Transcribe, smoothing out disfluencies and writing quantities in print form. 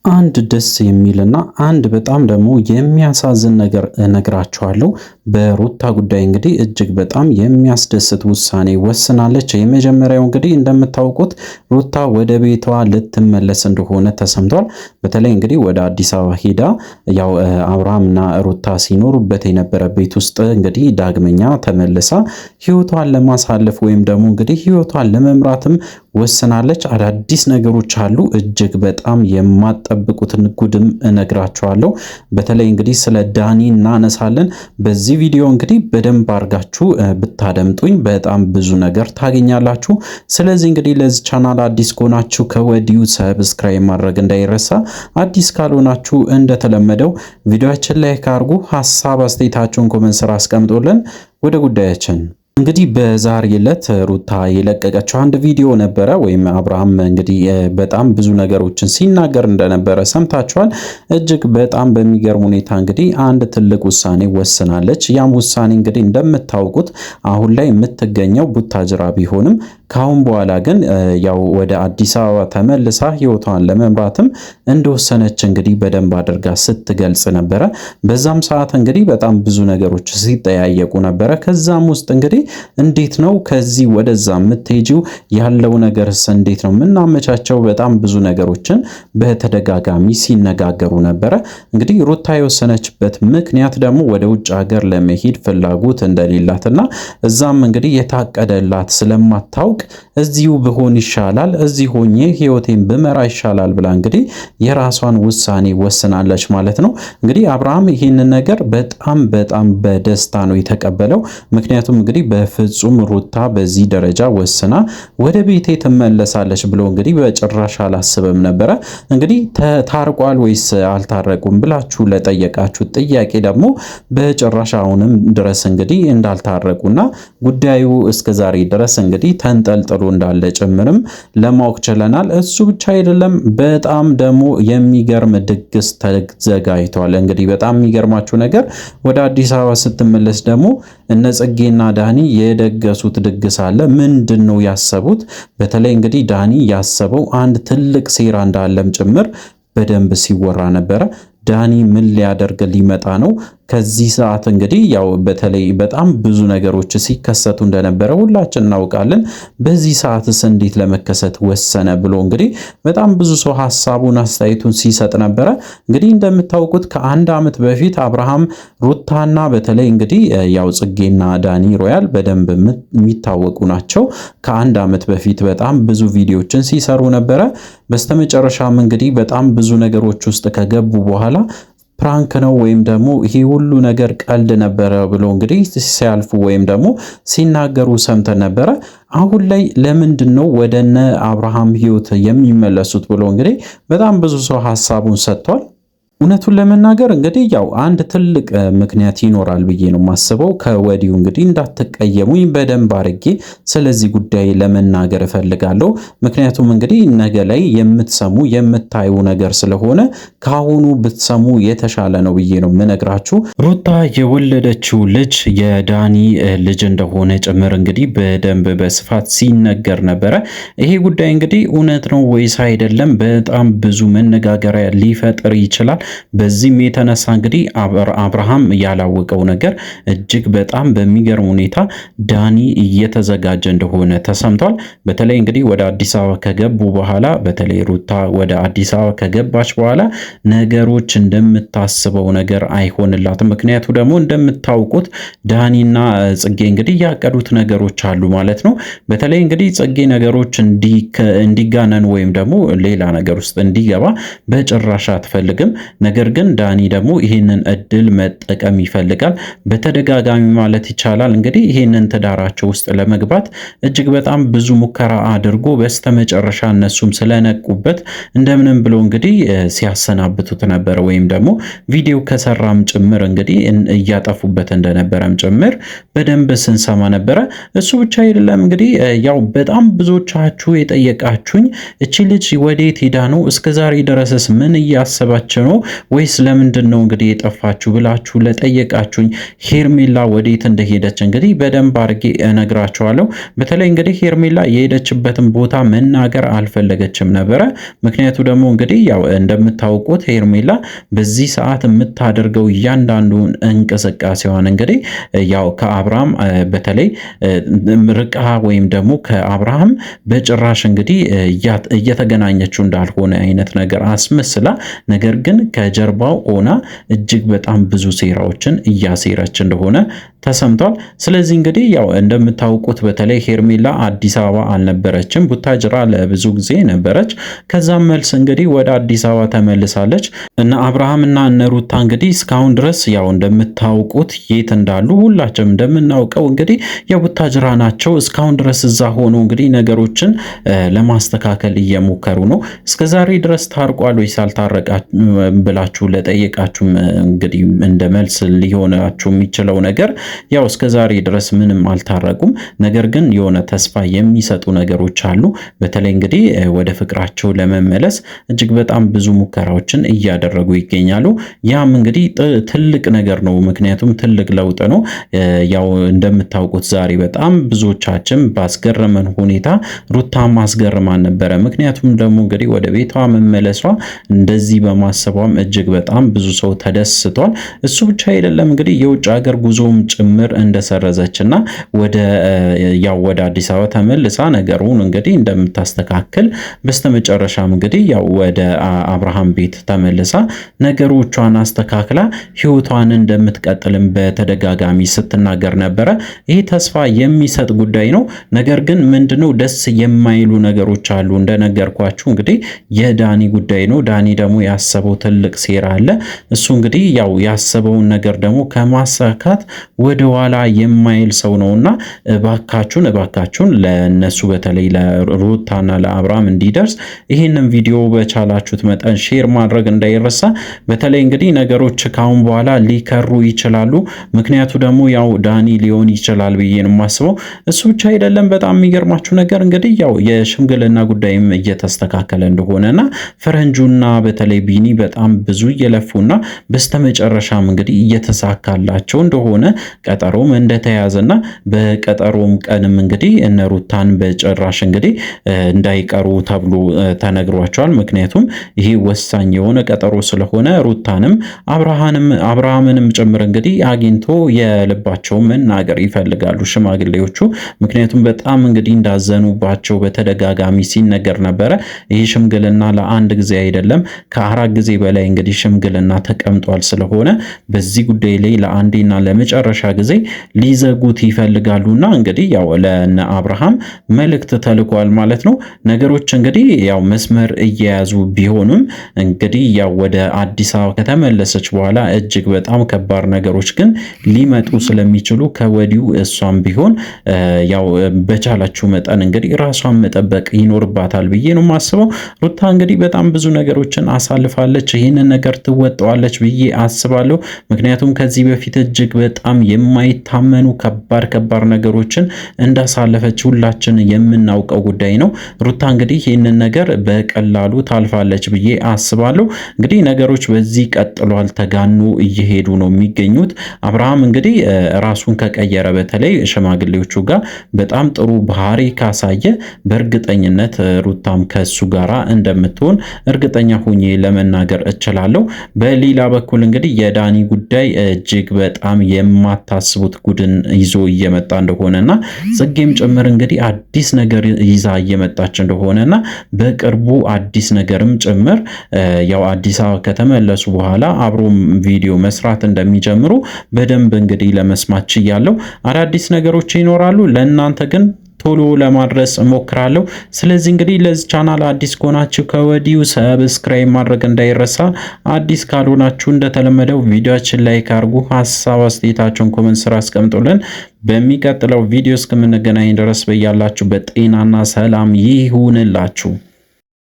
አንድ ደስ የሚልና አንድ በጣም ደግሞ የሚያሳዝን ነገር እነግራችኋለሁ። በሩታ ጉዳይ እንግዲህ እጅግ በጣም የሚያስደስት ውሳኔ ወስናለች። የመጀመሪያው እንግዲህ እንደምታውቁት ሩታ ወደ ቤቷ ልትመለስ እንደሆነ ተሰምቷል። በተለይ እንግዲህ ወደ አዲስ አበባ ሄዳ ያው አብርሃምና ሩታ ሲኖሩበት የነበረ ቤት ውስጥ እንግዲህ ዳግመኛ ተመልሳ ህይወቷን ለማሳለፍ ወይም ደግሞ እንግዲህ ህይወቷን ለመምራትም ወስናለች። አዳዲስ ነገሮች አሉ። እጅግ በጣም የማትጠብቁትን ጉድም እነግራችኋለሁ። በተለይ እንግዲህ ስለ ዳኒ እናነሳለን። በዚህ ቪዲዮ እንግዲህ በደንብ አድርጋችሁ ብታደምጡኝ በጣም ብዙ ነገር ታገኛላችሁ። ስለዚህ እንግዲህ ለዚህ ቻናል አዲስ ከሆናችሁ ከወዲሁ ሰብስክራይብ ማድረግ እንዳይረሳ። አዲስ ካልሆናችሁ እንደተለመደው ቪዲዮአችን ላይ ካርጉ ሐሳብ አስተያየታችሁን ኮሜንት ስራ አስቀምጡልን። ወደ ጉዳያችን እንግዲህ በዛሬ ዕለት ሩታ የለቀቀችው አንድ ቪዲዮ ነበረ። ወይም አብርሃም እንግዲህ በጣም ብዙ ነገሮችን ሲናገር እንደነበረ ሰምታችኋል። እጅግ በጣም በሚገርም ሁኔታ እንግዲህ አንድ ትልቅ ውሳኔ ወስናለች። ያም ውሳኔ እንግዲህ እንደምታውቁት አሁን ላይ የምትገኘው ቡታጅራ ቢሆንም ካሁን በኋላ ግን ያው ወደ አዲስ አበባ ተመልሳ ህይወቷን ለመምራትም እንደወሰነች እንግዲህ በደንብ አድርጋ ስትገልጽ ነበረ። በዛም ሰዓት እንግዲህ በጣም ብዙ ነገሮች ሲጠያየቁ ነበረ። ከዛም ውስጥ እንግዲህ እንዴት ነው ከዚህ ወደዛ የምትሄጂው? ያለው ነገርስ እንዴት ነው የምናመቻቸው? በጣም ብዙ ነገሮችን በተደጋጋሚ ሲነጋገሩ ነበረ። እንግዲህ ሩታ የወሰነችበት ምክንያት ደግሞ ወደ ውጭ ሀገር ለመሄድ ፍላጎት እንደሌላትና እዛም እንግዲህ የታቀደላት ስለማታውቅ እዚሁ ብሆን ይሻላል፣ እዚህ ሆኜ ህይወቴን ብመራ ይሻላል ብላ እንግዲህ የራሷን ውሳኔ ወስናለች ማለት ነው። እንግዲህ አብርሃም ይህንን ነገር በጣም በደስታ ነው የተቀበለው። ምክንያቱም እንግዲህ በፍጹም ሩታ በዚህ ደረጃ ወስና ወደ ቤቴ ትመለሳለች ብሎ እንግዲህ በጭራሽ አላስበም ነበረ። እንግዲህ ታርቋል ወይስ አልታረቁም ብላችሁ ለጠየቃችሁ ጥያቄ ደግሞ በጭራሽ አሁንም ድረስ እንግዲህ እንዳልታረቁና ጉዳዩ እስከዛሬ ድረስ እንግዲህ ተንጠልጥሎ እንዳለ ጭምርም ለማወቅ ችለናል። እሱ ብቻ አይደለም፣ በጣም ደግሞ የሚገርም ድግስ ተዘጋጅቷል። እንግዲህ በጣም የሚገርማችሁ ነገር ወደ አዲስ አበባ ስትመለስ ደግሞ እነ ጽጌና ዳኒ የደገሱት ድግስ አለ። ምንድን ነው ያሰቡት? በተለይ እንግዲህ ዳኒ ያሰበው አንድ ትልቅ ሴራ እንዳለም ጭምር በደንብ ሲወራ ነበረ። ዳኒ ምን ሊያደርግ ሊመጣ ነው? ከዚህ ሰዓት እንግዲህ ያው በተለይ በጣም ብዙ ነገሮች ሲከሰቱ እንደነበረ ሁላችን እናውቃለን። በዚህ ሰዓትስ እንዴት ለመከሰት ወሰነ ብሎ እንግዲህ በጣም ብዙ ሰው ሐሳቡን አስተያየቱን ሲሰጥ ነበረ። እንግዲህ እንደምታውቁት ከአንድ ዓመት በፊት አብርሃም ሩታና በተለይ እንግዲህ ያው ጽጌና ዳኒ ሮያል በደንብ የሚታወቁ ናቸው። ከአንድ ዓመት በፊት በጣም ብዙ ቪዲዮዎችን ሲሰሩ ነበረ። በስተመጨረሻም እንግዲህ በጣም ብዙ ነገሮች ውስጥ ከገቡ በኋላ ፕራንክ ነው ወይም ደግሞ ይሄ ሁሉ ነገር ቀልድ ነበረ ብሎ እንግዲህ ሲያልፉ ወይም ደግሞ ሲናገሩ ሰምተን ነበረ። አሁን ላይ ለምንድን ነው ወደነ አብርሃም ህይወት የሚመለሱት ብሎ እንግዲህ በጣም ብዙ ሰው ሐሳቡን ሰጥቷል። እውነቱን ለመናገር እንግዲህ ያው አንድ ትልቅ ምክንያት ይኖራል ብዬ ነው የማስበው። ከወዲሁ እንግዲህ እንዳትቀየሙኝ በደንብ አድርጌ ስለዚህ ጉዳይ ለመናገር እፈልጋለሁ። ምክንያቱም እንግዲህ ነገ ላይ የምትሰሙ የምታዩ ነገር ስለሆነ ካሁኑ ብትሰሙ የተሻለ ነው ብዬ ነው የምነግራችሁ። ሩታ የወለደችው ልጅ የዳኒ ልጅ እንደሆነ ጭምር እንግዲህ በደንብ በስፋት ሲነገር ነበረ። ይሄ ጉዳይ እንግዲህ እውነት ነው ወይስ አይደለም በጣም ብዙ መነጋገሪያ ሊፈጥር ይችላል። በዚህም የተነሳ እንግዲህ አብርሃም ያላወቀው ነገር እጅግ በጣም በሚገርም ሁኔታ ዳኒ እየተዘጋጀ እንደሆነ ተሰምቷል። በተለይ እንግዲህ ወደ አዲስ አበባ ከገቡ በኋላ በተለይ ሩታ ወደ አዲስ አበባ ከገባች በኋላ ነገሮች እንደምታስበው ነገር አይሆንላትም። ምክንያቱ ደግሞ እንደምታውቁት ዳኒና ጽጌ እንግዲህ ያቀዱት ነገሮች አሉ ማለት ነው። በተለይ እንግዲህ ጽጌ ነገሮች እንዲጋነን ወይም ደግሞ ሌላ ነገር ውስጥ እንዲገባ በጭራሽ አትፈልግም። ነገር ግን ዳኒ ደግሞ ይህንን እድል መጠቀም ይፈልጋል። በተደጋጋሚ ማለት ይቻላል እንግዲህ ይህንን ትዳራቸው ውስጥ ለመግባት እጅግ በጣም ብዙ ሙከራ አድርጎ በስተመጨረሻ እነሱም ስለነቁበት እንደምንም ብሎ እንግዲህ ሲያሰናብቱት ነበረ። ወይም ደግሞ ቪዲዮ ከሰራም ጭምር እንግዲህ እያጠፉበት እንደነበረም ጭምር በደንብ ስንሰማ ነበረ። እሱ ብቻ አይደለም እንግዲህ ያው በጣም ብዙዎቻችሁ የጠየቃችሁኝ እቺ ልጅ ወዴት ሄዳ ነው? እስከዛሬ ድረስስ ምን እያሰባች ነው? ወይስ ለምንድነው እንግዲህ የጠፋችሁ ብላችሁ ለጠየቃችሁኝ ሄርሜላ ወዴት እንደሄደች እንግዲህ በደንብ አድርጌ እነግራችኋለሁ። በተለይ እንግዲህ ሄርሜላ የሄደችበትን ቦታ መናገር አልፈለገችም ነበረ። ምክንያቱ ደግሞ እንግዲህ ያው እንደምታውቁት ሄርሜላ በዚህ ሰዓት የምታደርገው እያንዳንዱን እንቅስቃሴዋን እንግዲህ ያው ከአብርሃም በተለይ ርቃ ወይም ደግሞ ከአብርሃም በጭራሽ እንግዲህ እየተገናኘችው እንዳልሆነ አይነት ነገር አስመስላ፣ ነገር ግን ከጀርባው ሆና እጅግ በጣም ብዙ ሴራዎችን እያሴረች እንደሆነ ተሰምቷል። ስለዚህ እንግዲህ ያው እንደምታውቁት በተለይ ሄርሜላ አዲስ አበባ አልነበረችም፣ ቡታጅራ ለብዙ ጊዜ ነበረች። ከዛም መልስ እንግዲህ ወደ አዲስ አበባ ተመልሳለች እና አብርሃም እና እነ ሩታ እንግዲህ እስካሁን ድረስ ያው እንደምታውቁት የት እንዳሉ ሁላችንም እንደምናውቀው እንግዲህ የቡታጅራ ናቸው። እስካሁን ድረስ እዛ ሆኖ እንግዲህ ነገሮችን ለማስተካከል እየሞከሩ ነው። እስከዛሬ ድረስ ታርቋል ወይስ አልታረቃችሁም ብላችሁ ለጠየቃችሁም እንግዲህ እንደ መልስ ሊሆናችሁ የሚችለው ነገር ያው እስከዛሬ ድረስ ምንም አልታረቁም። ነገር ግን የሆነ ተስፋ የሚሰጡ ነገሮች አሉ። በተለይ እንግዲህ ወደ ፍቅራቸው ለመመለስ እጅግ በጣም ብዙ ሙከራዎችን እያደረጉ ይገኛሉ። ያም እንግዲህ ትልቅ ነገር ነው። ምክንያቱም ትልቅ ለውጥ ነው። ያው እንደምታውቁት ዛሬ በጣም ብዙዎቻችን ባስገረመን ሁኔታ ሩታም አስገርማን ነበረ። ምክንያቱም ደግሞ እንግዲህ ወደ ቤቷ መመለሷ እንደዚህ በማሰቧም እጅግ በጣም ብዙ ሰው ተደስቷል። እሱ ብቻ አይደለም እንግዲህ የውጭ ሀገር ጉዞም ጭምር እንደሰረዘችና ወደ አዲስ አበባ ተመልሳ ነገሩን እንግዲህ እንደምታስተካክል በስተመጨረሻም እንግዲህ ያው ወደ አብርሃም ቤት ተመልሳ ነገሮቿን አስተካክላ ህይወቷን እንደምትቀጥልም በተደጋጋሚ ስትናገር ነበረ። ይህ ተስፋ የሚሰጥ ጉዳይ ነው። ነገር ግን ምንድነው ደስ የማይሉ ነገሮች አሉ። እንደነገርኳችሁ እንግዲህ የዳኒ ጉዳይ ነው። ዳኒ ደግሞ ያሰበው ትልቅ ሴራ አለ። እሱ እንግዲህ ያው ያሰበውን ነገር ደግሞ ከማሳካት ወደ ኋላ የማይል ሰው ነውና እባካችሁን ለነሱ በተለይ ለሩታና ለአብርሃም እንዲደርስ ይህንን ቪዲዮ በቻላችሁት መጠን ሼር ማድረግ እንዳይረሳ። በተለይ እንግዲህ ነገሮች ካሁን በኋላ ሊከሩ ይችላሉ። ምክንያቱ ደግሞ ያው ዳኒ ሊሆን ይችላል ብዬ ነው የማስበው። እሱ ብቻ አይደለም። በጣም የሚገርማችሁ ነገር እንግዲህ ያው የሽምግልና ጉዳይም እየተስተካከለ እንደሆነና ፈረንጁና በተለይ ቢኒ በጣም ብዙ እየለፉና በስተመጨረሻም እንግዲህ እየተሳካላቸው እንደሆነ ቀጠሮም እንደተያዘና በቀጠሮም ቀንም እንግዲህ እነ ሩታን በጭራሽ እንግዲህ እንዳይቀሩ ተብሎ ተነግሯቸዋል። ምክንያቱም ይሄ ወሳኝ የሆነ ቀጠሮ ስለሆነ ሩታንም አብርሃምንም ጭምር እንግዲህ አግኝቶ የልባቸውን መናገር ይፈልጋሉ ሽማግሌዎቹ። ምክንያቱም በጣም እንግዲህ እንዳዘኑባቸው በተደጋጋሚ ሲነገር ነበረ። ይህ ሽምግልና ለአንድ ጊዜ አይደለም ከ4 ጊዜ በላይ እንግዲህ ሽምግልና ተቀምጧል። ስለሆነ በዚህ ጉዳይ ላይ ለአንዴና ለመጨረሻ ጊዜ ሊዘጉት ይፈልጋሉና እንግዲህ ያው ለነ አብርሃም መልእክት ተልኳል ማለት ነው። ነገሮች እንግዲህ ያው መስመር እየያዙ ቢሆንም እንግዲህ ያው ወደ አዲስ አበባ ከተመለሰች በኋላ እጅግ በጣም ከባድ ነገሮች ግን ሊመጡ ስለሚችሉ ከወዲሁ እሷም ቢሆን ያው በቻላችሁ መጠን እንግዲህ ራሷን መጠበቅ ይኖርባታል ብዬ ነው የማስበው። ሩታ እንግዲህ በጣም ብዙ ነገሮችን አሳልፋለች። ይህንን ነገር ትወጣዋለች ብዬ አስባለሁ። ምክንያቱም ከዚህ በፊት እጅግ በጣም የማይታመኑ ከባድ ነገሮችን እንዳሳለፈች ሁላችን የምናውቀው ጉዳይ ነው። ሩታ እንግዲህ ይህንን ነገር በቀላሉ ታልፋለች ብዬ አስባለሁ። እንግዲህ ነገሮች በዚህ ቀጥሏል፣ ተጋኑ እየሄዱ ነው የሚገኙት። አብርሃም እንግዲህ ራሱን ከቀየረ በተለይ ሽማግሌዎቹ ጋር በጣም ጥሩ ባህሪ ካሳየ በእርግጠኝነት ሩታም ከሱ ጋራ እንደምትሆን እርግጠኛ ሆኜ ለመናገር እችላለሁ። በሌላ በኩል እንግዲህ የዳኒ ጉዳይ እጅግ በጣም የማታስቡት ጉድን ይዞ እየመጣ እንደሆነና ጽጌም ጭምር እንግዲህ አዲስ ነገር ይዛ እየመጣች እንደሆነና በቅርቡ አዲስ ነገርም ጭምር ያው አዲስ አበባ ከተመለሱ በኋላ አብሮ ቪዲዮ መስራት እንደሚጀምሩ በደንብ እንግዲህ ለመስማት ችያለሁ። አዳዲስ ነገሮች ይኖራሉ። ለእናንተ ግን ቶሎ ለማድረስ እሞክራለሁ። ስለዚህ እንግዲህ ለዚህ ቻናል አዲስ ከሆናችሁ ከወዲሁ ሰብስክራይብ ማድረግ እንዳይረሳ። አዲስ ካልሆናችሁ እንደተለመደው ቪዲዮአችን ላይክ አድርጉ፣ ሐሳብ አስተያየታችሁን ኮሜንት ስራ አስቀምጡልን። በሚቀጥለው ቪዲዮ እስከምንገናኝ ድረስ በያላችሁበት ጤናና ሰላም ይሁንላችሁ።